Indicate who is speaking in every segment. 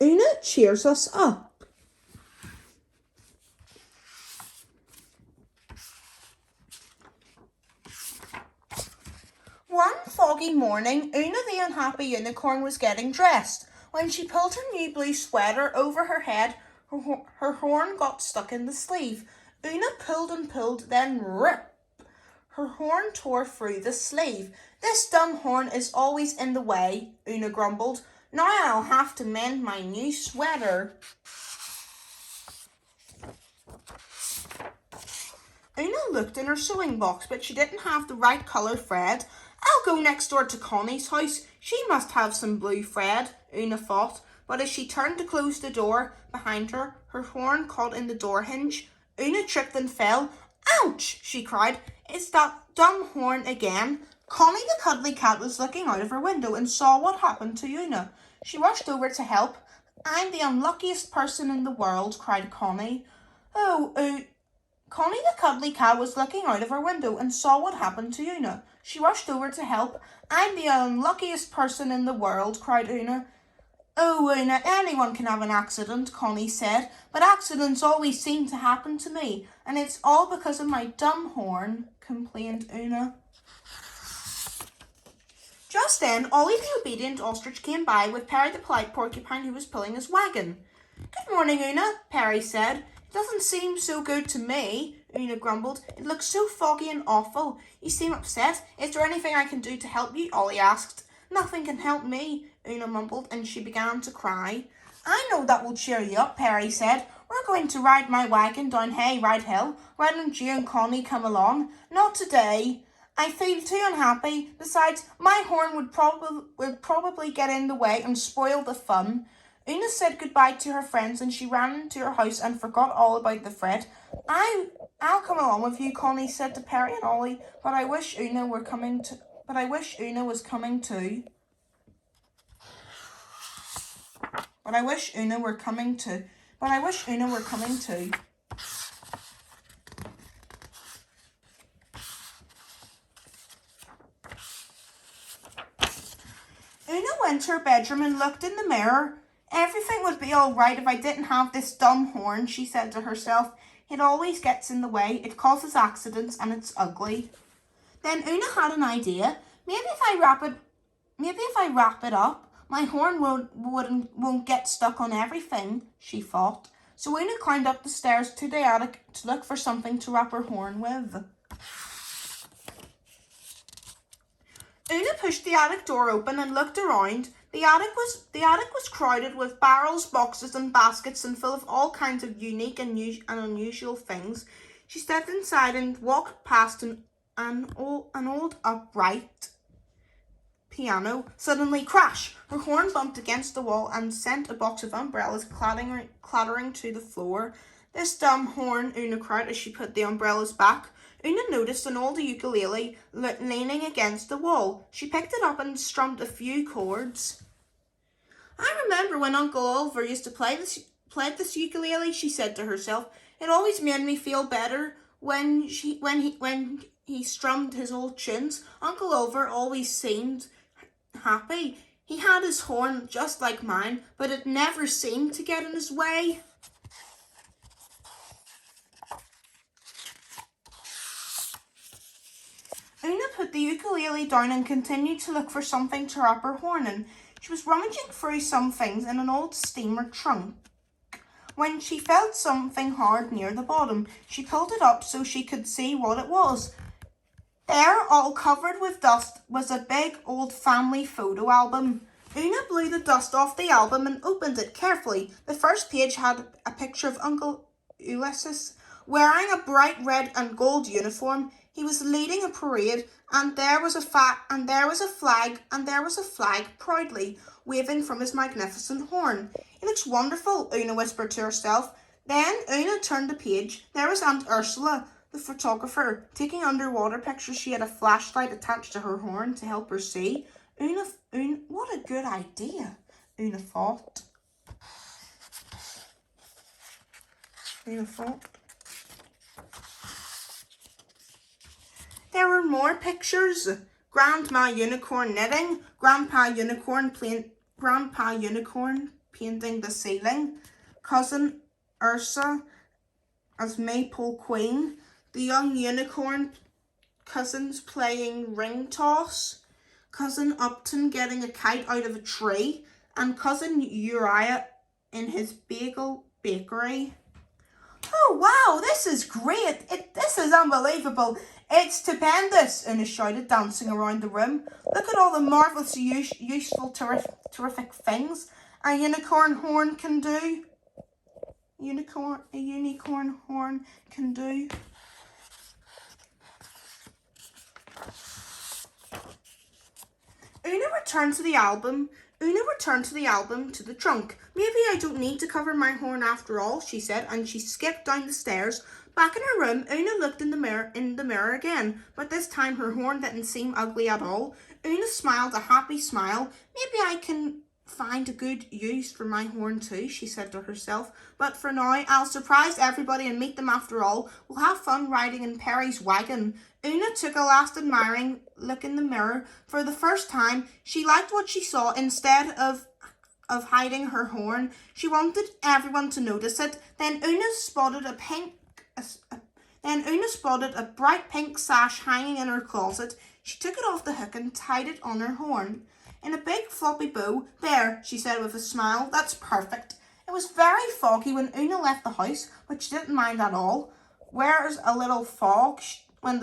Speaker 1: Una cheers us up. One foggy morning, Una the unhappy unicorn was getting dressed. When she pulled her new blue sweater over her head, her horn got stuck in the sleeve. Una pulled and pulled, then rip! Her horn tore through the sleeve. "This dumb horn is always in the way," Una grumbled. "Now I'll have to mend my new sweater." Una looked in her sewing box, but she didn't have the right colour thread. "I'll go next door to Connie's house. She must have some blue thread," Una thought. But as she turned to close the door behind her, her horn caught in the door hinge. Una tripped and fell. "Ouch!" she cried. "It's that dumb horn again." Connie the cuddly cat was looking out of her window and saw what happened to Una. She rushed over to help. "I'm the unluckiest person in the world," cried Connie. Connie the cuddly cat was looking out of her window and saw what happened to Una. She rushed over to help. "I'm the unluckiest person in the world," cried Una. "Oh, Una, anyone can have an accident," Connie said, "but accidents always seem to happen to me, and it's all because of my dumb horn," complained Una. Just then, Ollie the obedient ostrich came by with Perry the polite porcupine who was pulling his wagon. "Good morning, Una," Perry said. "It doesn't seem so good to me," Una grumbled. "It looks so foggy and awful. You seem upset. Is there anything I can do to help you?" Ollie asked. "Nothing can help me," Una mumbled, and she began to cry. "I know that will cheer you up," Perry said. "We're going to ride my wagon down Hayride Hill. Why don't you and Connie come along?" "Not today. I feel too unhappy. Besides, my horn would probably get in the way and spoil the fun." Una said goodbye to her friends and she ran into her house and forgot all about the thread. I'll come along with you," Connie said to Perry and Ollie, but I wish Una was coming too. But I wish Una were coming too. Una went to her bedroom and looked in the mirror. "Everything would be all right if I didn't have this dumb horn," she said to herself. "It always gets in the way, it causes accidents, and it's ugly." Then Una had an idea. Maybe if I wrap it up, my horn won't get stuck on everything," she thought. So Una climbed up the stairs to the attic to look for something to wrap her horn with. Una pushed the attic door open and looked around. The attic was crowded with barrels, boxes, and baskets, and full of all kinds of unique and unusual things. She stepped inside and walked past an old upright piano. Suddenly, crash! Her horn bumped against the wall and sent a box of umbrellas clattering to the floor. "This dumb horn," Una cried as she put the umbrellas back. Una noticed an old ukulele leaning against the wall. She picked it up and strummed a few chords. "I remember when Uncle Oliver used to play this ukulele," she said to herself. "It always made me feel better when he strummed his old tunes. Uncle Oliver always seemed happy. He had his horn just like mine, but it never seemed to get in his way." Una put the ukulele down and continued to look for something to wrap her horn in. She was rummaging through some things in an old steamer trunk when she felt something hard near the bottom. She pulled it up so she could see what it was. There, all covered with dust, was a big old family photo album. Una blew the dust off the album and opened it carefully. The first page had a picture of Uncle Ulysses wearing a bright red and gold uniform. He was leading a parade, and there was a flag proudly waving from his magnificent horn. "It looks wonderful," Una whispered to herself. Then Una turned the page. There was Aunt Ursula, the photographer, taking underwater pictures. She had a flashlight attached to her horn to help her see. What a good idea, Una thought. There were more pictures. Grandma Unicorn knitting, Grandpa Unicorn painting the ceiling, Cousin Ursa as Maypole Queen, the young unicorn cousins playing ring toss, Cousin Upton getting a kite out of a tree, and Cousin Uriah in his bagel bakery. Oh wow, this is great! This is unbelievable! It's stupendous! Una shouted, dancing around the room. Look at all the marvellous, useful, terrific things a unicorn horn can do. A unicorn horn can do. Una returned to the album to the trunk. Maybe I don't need to cover my horn after all, she said, and she skipped down the stairs. Back in her room, Una looked in the mirror again, but this time her horn didn't seem ugly at all. Una smiled a happy smile. Maybe I can find a good use for my horn too, she said to herself. But for now, I'll surprise everybody and meet them after all. We'll have fun riding in Perry's wagon. Una took a last admiring look in the mirror. For the first time, she liked what she saw. Instead of hiding her horn, she wanted everyone to notice it. Then Una spotted a bright pink sash hanging in her closet. She took it off the hook and tied it on her horn in a big floppy bow. There, she said with a smile, that's perfect. It was very foggy when Una left the house, but she didn't mind at all. What's a little fog when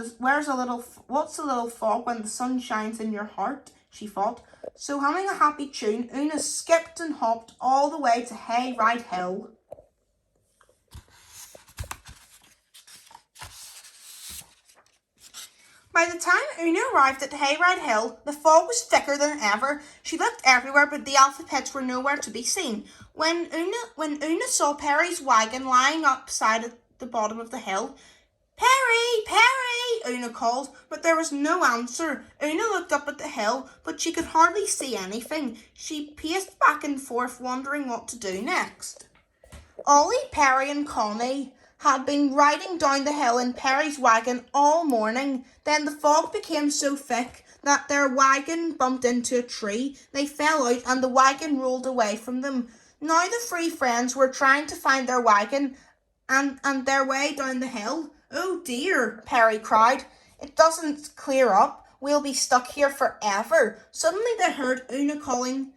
Speaker 1: the sun shines in your heart, she thought. So humming a happy tune, Una skipped and hopped all the way to Hayride Hill. By the time Una arrived at Hayride Hill, the fog was thicker than ever. She looked everywhere, but the Alphapets were nowhere to be seen. When Una saw Perry's wagon lying upside at the bottom of the hill, "Perry! Perry!" Una called, but there was no answer. Una looked up at the hill, but she could hardly see anything. She paced back and forth, wondering what to do next. Ollie, Perry and Connie had been riding down the hill in Perry's wagon all morning. Then the fog became so thick that their wagon bumped into a tree. They fell out and the wagon rolled away from them. Now the three friends were trying to find their wagon and their way down the hill. "Oh dear," Perry cried. "It doesn't clear up. We'll be stuck here forever." Suddenly they heard Una calling.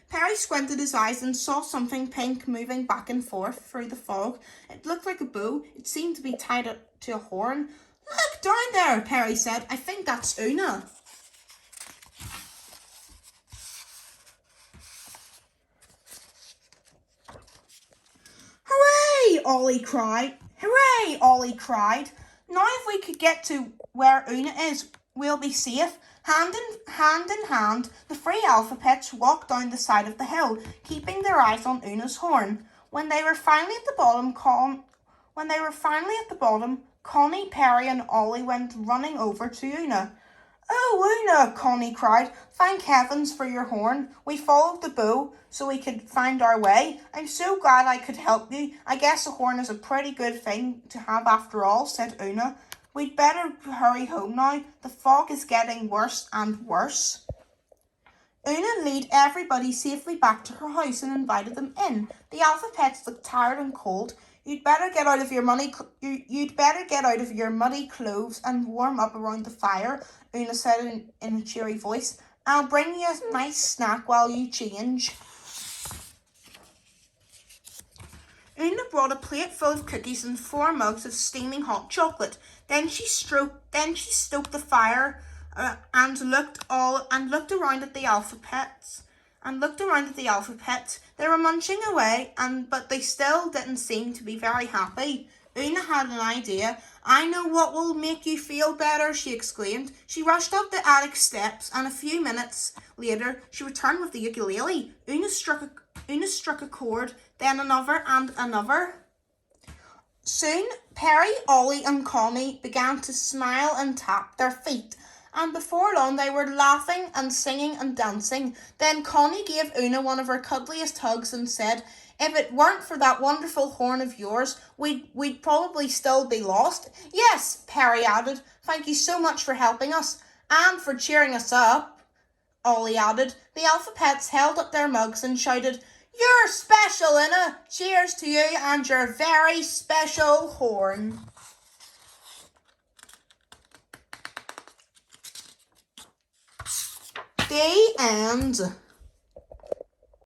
Speaker 1: Perry squinted his eyes and saw something pink moving back and forth through the fog. It looked like a bow. It seemed to be tied up to a horn. "Look down there," Perry said. "I think that's Una." "Hooray!" Ollie cried. "Hooray!" Ollie cried. "Now if we could get to where Una is, we'll be safe." Hand in hand, the three Alphapets walked down the side of the hill, keeping their eyes on Una's horn. When they were finally at the bottom, Connie, Perry and Ollie went running over to Una. "Oh, Una," Connie cried, "thank heavens for your horn. We followed the bow so we could find our way. I'm so glad I could help you. I guess a horn is a pretty good thing to have after all," said Una. "We'd better hurry home now. The fog is getting worse and worse." Una led everybody safely back to her house and invited them in. The Alphapets looked tired and cold. You'd better get out of your muddy clothes and warm up around the fire," Una said in a cheery voice. "I'll bring you a nice snack while you change." Una brought a plate full of cookies and 4 mugs of steaming hot chocolate. Then she stoked the fire and looked around at the Alphapets. They were munching away, but they still didn't seem to be very happy. Una had an idea. "I know what will make you feel better," she exclaimed. She rushed up the attic steps, and a few minutes later she returned with the ukulele. Una struck a chord, then another and another. Soon, Perry, Ollie and Connie began to smile and tap their feet, and before long they were laughing and singing and dancing. Then Connie gave Una one of her cuddliest hugs and said, "If it weren't for that wonderful horn of yours, we'd probably still be lost." "Yes," Perry added. "Thank you so much for helping us and for cheering us up." Ollie added. The Alphapets held up their mugs and shouted, "You're special, Una! Cheers to you and your very special horn." The end.